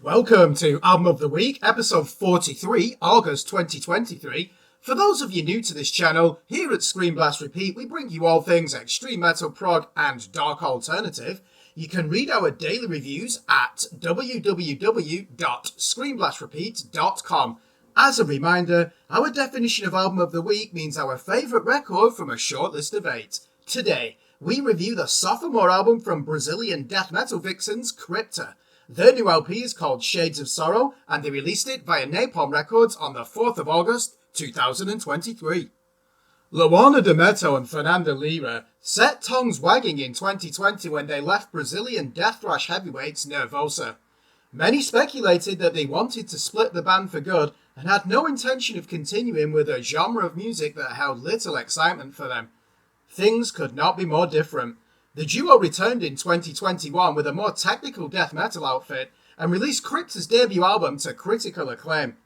Welcome to Album of the Week, episode 43, August 2023. For those of you new to this channel, here at Screen Blast Repeat, we bring you all things extreme metal, prog, and dark alternative. You can read our daily reviews at www.screenblastrepeat.com. As a reminder, our definition of Album of the Week means our favourite record from a short list of 8. Today, we review the sophomore album from Brazilian death metal vixens Crypta. Their new LP is called Shades of Sorrow, and they released it via Napalm Records on the 4th of August, 2023. Luana D'Ameto and Fernanda Lira set tongues wagging in 2020 when they left Brazilian death thrash heavyweights Nervosa. Many speculated that they wanted to split the band for good and had no intention of continuing with a genre of music that held little excitement for them. Things could not be more different. The duo returned in 2021 with a more technical death metal outfit and released Crypta's debut album to critical acclaim.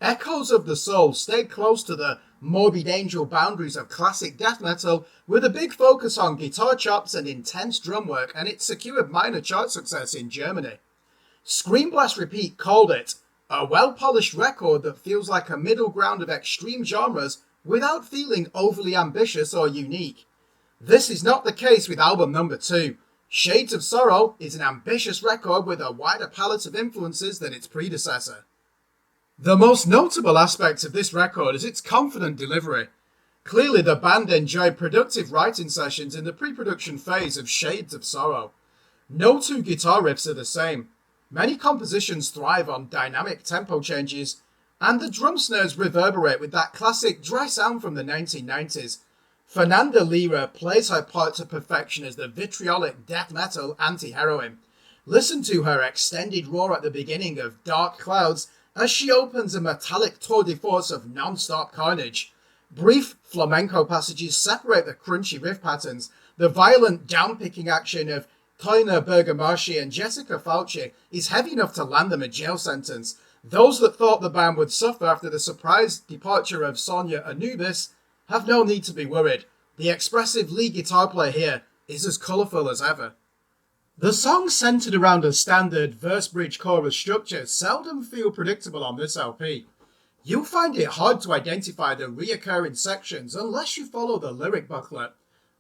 Echoes of the Soul stayed close to the morbid angel boundaries of classic death metal with a big focus on guitar chops and intense drum work, and it secured minor chart success in Germany. Screen Blast Repeat called it a well-polished record that feels like a middle ground of extreme genres without feeling overly ambitious or unique. This is not the case with album number 2. Shades of Sorrow is an ambitious record with a wider palette of influences than its predecessor. The most notable aspect of this record is its confident delivery. Clearly, the band enjoyed productive writing sessions in the pre-production phase of Shades of Sorrow. No two guitar riffs are the same. Many compositions thrive on dynamic tempo changes, and the drum snares reverberate with that classic dry sound from the 1990s. Fernanda Lira plays her part to perfection as the vitriolic death metal anti-heroine. Listen to her extended roar at the beginning of Dark Clouds as she opens a metallic tour de force of non-stop carnage. Brief flamenco passages separate the crunchy riff patterns. The violent down-picking action of Toina Bergamaschi and Jessica Falci is heavy enough to land them a jail sentence. Those that thought the band would suffer after the surprise departure of Sonia Anubis have no need to be worried. The expressive lead guitar play here is as colourful as ever. The songs centred around a standard verse-bridge-chorus structure seldom feel predictable on this LP. You'll find it hard to identify the reoccurring sections unless you follow the lyric booklet.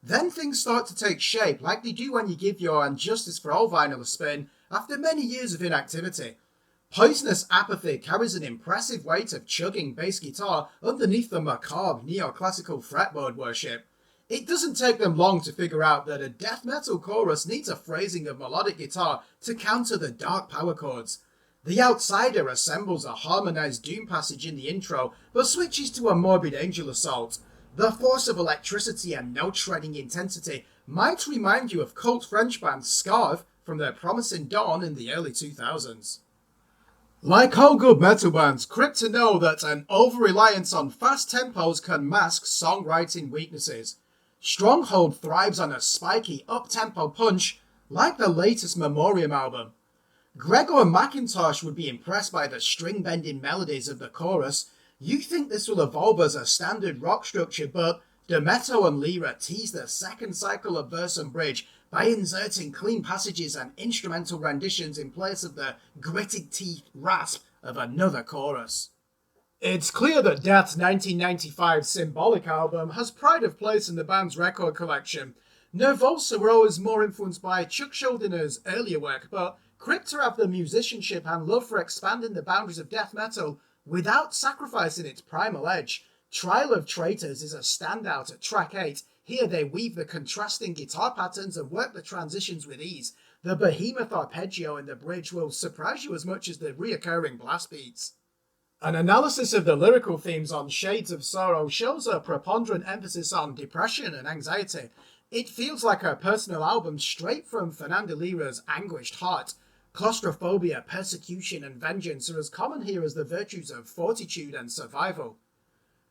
Then things start to take shape like they do when you give your And Justice for All vinyl a spin after many years of inactivity. Poisonous Apathy carries an impressive weight of chugging bass guitar underneath the macabre neoclassical fretboard worship. It doesn't take them long to figure out that a death metal chorus needs a phrasing of melodic guitar to counter the dark power chords. The Outsider assembles a harmonized doom passage in the intro, but switches to a morbid angel assault. The force of electricity and note-shredding intensity might remind you of cult French band Scarve from their promising dawn in the early 2000s. Like all good metal bands, Crypta know that an over-reliance on fast tempos can mask songwriting weaknesses. Stronghold thrives on a spiky, up-tempo punch, like the latest Memoriam album. Gregor McIntosh would be impressed by the string-bending melodies of the chorus. You think this will evolve as a standard rock structure, but D'Ameto and Lira tease the second cycle of verse and bridge by inserting clean passages and instrumental renditions in place of the gritted teeth rasp of another chorus. It's clear that Death's 1995 Symbolic album has pride of place in the band's record collection. Nervosa were always more influenced by Chuck Schuldiner's earlier work, but Crypta have the musicianship and love for expanding the boundaries of death metal without sacrificing its primal edge. Trial of Traitors is a standout at track 8. Here they weave the contrasting guitar patterns and work the transitions with ease. The behemoth arpeggio in the bridge will surprise you as much as the reoccurring blast beats. An analysis of the lyrical themes on Shades of Sorrow shows a preponderant emphasis on depression and anxiety. It feels like a personal album straight from Fernanda Lira's anguished heart. Claustrophobia, persecution, and vengeance are as common here as the virtues of fortitude and survival.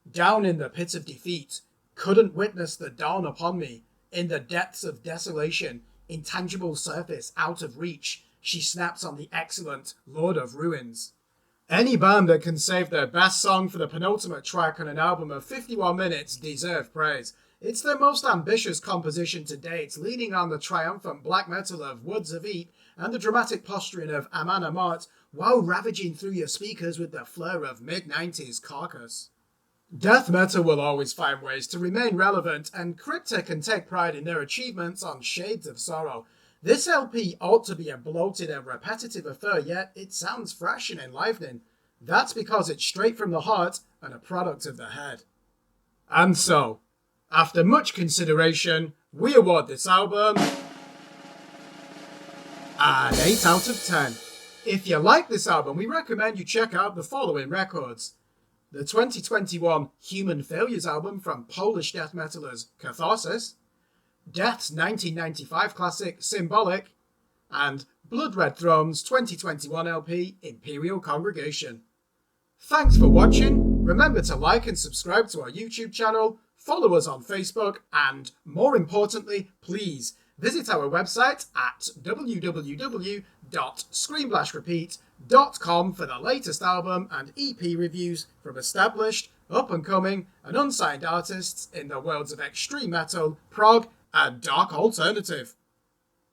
Down in the pit of defeat, couldn't witness the dawn upon me. In the depths of desolation, intangible surface out of reach, she snaps on the excellent Lord of Ruins. Any band that can save their best song for the penultimate track on an album of 51 minutes deserve praise. It's their most ambitious composition to date, leaning on the triumphant black metal of Woods of Eat and the dramatic posturing of Aman Amarth while ravaging through your speakers with the flair of mid-90s carcass. Death metal will always find ways to remain relevant, and Crypta can take pride in their achievements on Shades of Sorrow. This LP ought to be a bloated and repetitive affair, yet it sounds fresh and enlivening. That's because it's straight from the heart and a product of the head. And so, after much consideration, we award this album an 8 out of 10. If you like this album, we recommend you check out the following records: the 2021 Human Failures album from Polish death metalers Catharsis, Death's 1995 classic Symbolic, and Blood Red Throne's 2021 LP Imperial Congregation. Thanks for watching. Remember to like and subscribe to our YouTube channel, follow us on Facebook, and more importantly, please visit our website at www.screamblastrepeat.com for the latest album and EP reviews from established, up-and-coming, and unsigned artists in the worlds of extreme metal, prog, and dark alternative.